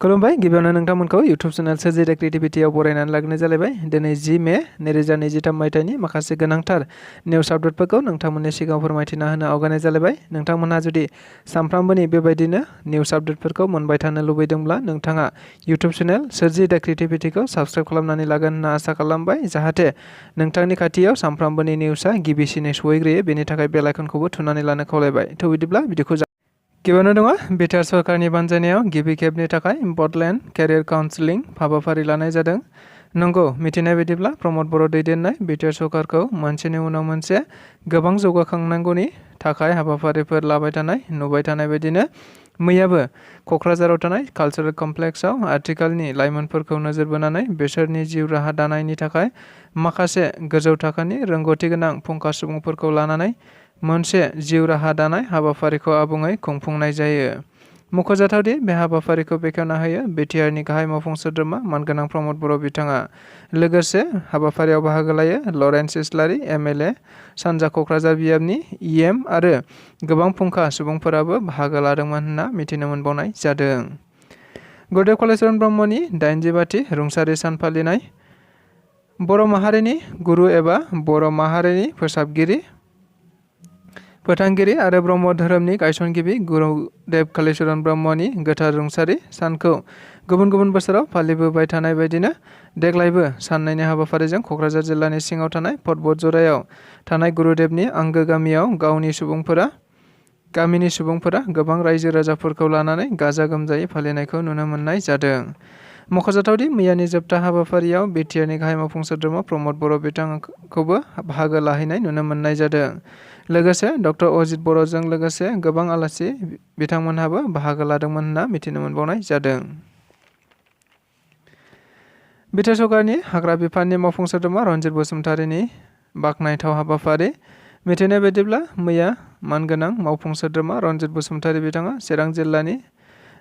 खुलुमबाय गिबियावनो नोंथांमोनखौ YouTube channel सोरजिदा क्रिएटिभिटियाव बरायनानै लाग्रोनाय जालायबाय। दिनै 10 मे 2023 मायथाइनि माखासे गोनांथार निउस आपडेटफोरखौ नोंथांमोननि सिगाङाव फोरमायथिना होनो आवगायनाय जालायबाय। नोंथांमोनहा जुदि सानफ्रामबोनि बेबायदिनो निउस आपडेटफोरखौ मोनबाय थानो लुबैदोंब्ला नोंथाङा इउटुब चेनेल सोरजिदा क्रिएटिभिटिखौ साबस्क्राइब खालामनानै लागोन होनना आसा खालामबाय, जाहाथे नोंथांनि खाथियाव सानफ्रामबोनि निउसआ गिबिसिनै सहैग्रोयो। बेनि थाखाय बेल आइकनखौबो थुनानै लानो खावलायबाय। थ' बिदिब्ला भिडिअखौ गिबियावनो दङ बिटिआर सरकारनि बानजायनायाव गिबि खेबनि थाखाय बडलेण्ड केरियार काउन्सिलिं हाबाफारि लानाय जादों। नंगौ, मिथिनाय बायदिब्ला प्रमद बर' दैदेननाय बिटिआर सरकारखौ मोनसेनि उनाव मोनसे गोबां जौगाखांनांगौनि थाखाय हाबाफारिफोर लाबाय थानाय नुबाय थानाय बायदिनो मैयाबो क'क्राझाराव थानाय कालचारेल कमप्लेक्सआव आथिखालनि लाइमोनफोरखौ नोजोर बोनानै बिसोरनि जिउ राहा दानायनि थाखाय माखासे गोजौ थाखोनि रोंगौथि गोनां फुंखा सुबुंफोरखौ लानानै मोनसे जिउ राहा दानाय हाबाफारिखौ आबुङै खुंफुंनाय जायो। मख'जाथावदि बे हाबाफारिखौ बेखेवना होयो बिटिआरनि गाहाय मावफुं सोद्रोमा मानगोनां प्रमद बर' बिथाङा। लोगोसे हाबाफारियाव बाहागो लायो लरेन्स इस्लारि एमएलए, सानजा क'क्राझार बियाबनि इएम आरो गोबां फुंखा सुबुंफोराबो बाहागो लादोंमोन होनना मिथिनो मोनबावनाय जादों। गुरुदेव कालिचरन ब्रह्मनि 82थि रुंसारि सान फालिनाय। बर' माहारिनि गुरु एबा बर' माहारिनि फोसाबगिरि, फोथांगिरि आरो ब्रह्म धोरोमनि गायसनगिरि गुरुदेव कालिचरन ब्रह्मनि गोथार रुंसारि सानखौ गुबुन गुबुन बोसोराव फालिबोबाय थानाय बायदिनो देग्लायबो साननैनि हाबाफारिजों क'क्राझार जिल्लानि सिङाव थानाय पर्बत जरायाव थानाय गुरुदेवनि आंगो गामियाव गामिनि सुबुंफोरा गोबां रायजो राजाफोरखौ लानानै गाजा गोमजायै फालिनायखौ नुनो मोननाय जादों। मख'जाथावदि मैयानि जोबथा हाबाफारियाव बिटिआरनि गाहाय मावफुं सोद्रोमा प्रमद बर' बिथांखौबो बाहागो लाहैनाय नुनो मोननाय जादों। लोगोसे डक्टर अजित बर'जों लोगोसे गोबां आलासि बिथांमोनहाबो बाहागो लादोंमोन होनना मिथिनो मोनबावनाय जादों। बिटिआर सरकारनि हाग्रा बिफाननि मावफुं सोद्रोमा रनजित बसुमतारिनि बाखनायथाव हाबाफारि। मिथिनाय बायदिब्ला मैया मानगोनां मावफुं सोद्रोमा रनजित बसुमतारि बिथाङा चिरां जिल्लानि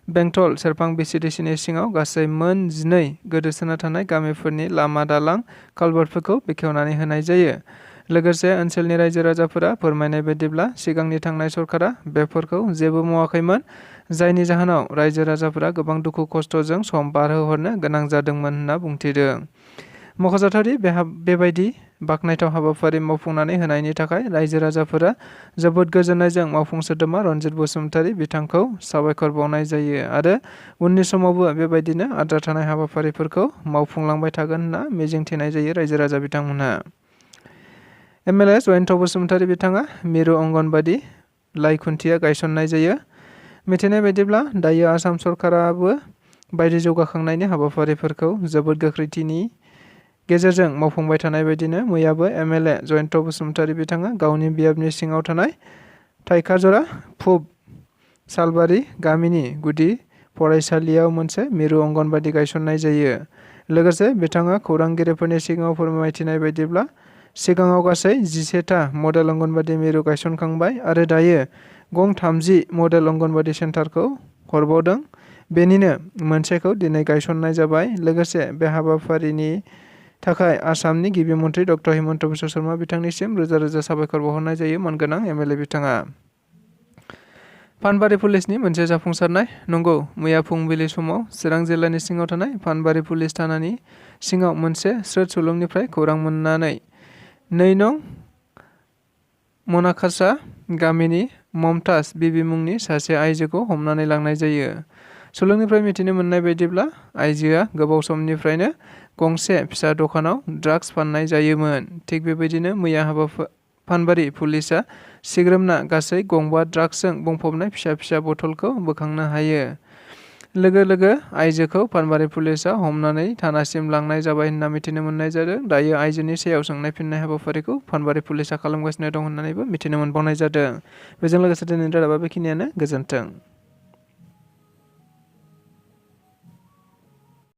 बेंटल सेरफां बिसिडिसिनि सिङाव गासै मोन 12 गोदोसोना थानाय गामिफोरनि लामा दालां कालभार्टफोरखौ बेखेवनानै होनाय जायो। लोगोसे ओनसोलनि रायजो राजाफोरा फोरमायनाय बायदिब्ला सिगांनि थांनाय सरकारा बेफोरखौ जेबो मावाखैमोन, जायनि जाहोनाव रायजो राजाफोरा गोबां दुखु खस्थ'जों सम बारहोहरनो गोनां जादोंमोन होनना बुंथिदों। मख'जाथावदि बेबायदि बाखनायथाव हाबाफारि मावफुंनानै होनायनि थाखाय रायजो राजाफोरा जोबोद गोजोननायजों मावफुं सोद्रोमा रनजित बसुमतारि बिथांखौ साबायखर बावनाय जायो आरो उननि समावबो बेबायदिनो आद्रा थानाय हाबाफारिफोरखौ मावफुंलांबाय थागोन होनना मिजिंथिनाय जायो रायजो राजा बिथांमोनहा। एमएलए जयन्त बसुमतारि बिथाङा मिरु अंगनबादि लाइ खुन्थिया गायसननाय जायो। मिथिनाय बायदिब्ला दायो आसाम सरकाराबो बायदि जौगाखांनायनि हाबाफारिफोरखौ जोबोद गोख्रैथिनि गेजेरजों मावफुंबाय थानाय बायदिनो मैयाबो एमएलए जयन्त बसुमतारि बिथाङा गावनि बियाबनि सिङाव थानाय थाइखाजरा फुब सालबारि गामिनि गुदि फरायसालियाव मोनसे मिरु अंगनबादि गायसननाय जायो। लोगोसे बिथाङा खौरांगिरिफोरनि सिगाङाव फोरमायथिनाय बायदिब्ला सिगाङाव गासै 11टा मडेल अंगनबादि मिरु गायसनखांबाय आरो दायो गं 30 मडेल अंगनबादि सेन्टारखौ हरबावदों। बेनिनो मोनसेखौ दिनै गायसननाय जाबाय। लोगोसे बे हाबाफारिनि थाखाय आसामनि गिबि मन्थ्रि डक्टर हिमन्त बिश्व शर्मा बिथांनिसिम रोजा रोजा साबायखर बावहरनाय जायो मानगोनां एमएलए बिथाङा। फानबारि पुलिसनि मोनसे जाफुंसारनाय। नंगौ, मैया फुंबिलि समाव चिरां जिल्लानि सिङाव थानाय फानबारि पुलिस थानानि सिङाव मोनसे स्रोद सुलुंनिफ्राय खौरां मोननानै 2 नं मनाखासा गामिनि ममताज बिबि मुंनि सासे आइजोखौ हमनानै लांनाय जायो। सुलुंनिफ्राय मिथिनो मोननाय बायदिब्ला आइजोआ गोबाव समनिफ्रायनो गंसे फिसा दखानाव ड्राग्स फाननाय जायोमोन। थिग बेबायदिनो मैया फानबारि पुलिसआ सिग्रोमना गासै गंबा ड्राग्सजों बुंफबनाय फिसा फिसा बथलखौ बोखांनो हायो। लोगो लोगो आइजोखौ फानबारि पुलिसआ हमनानै थानासिम लांनाय जाबाय होनना मिथिनो मोननाय जादों। दायो आइजोनि सायाव सोंनाय फिननाय हाबाफारिखौ फानबारि पुलिसआ खालामगासिनो दं होननानैबो मिथिनो मोनबावनाय जादों। बेजों लोगोसे दिनैनि रादाबा बेखिनियानो। गोजोन्थों।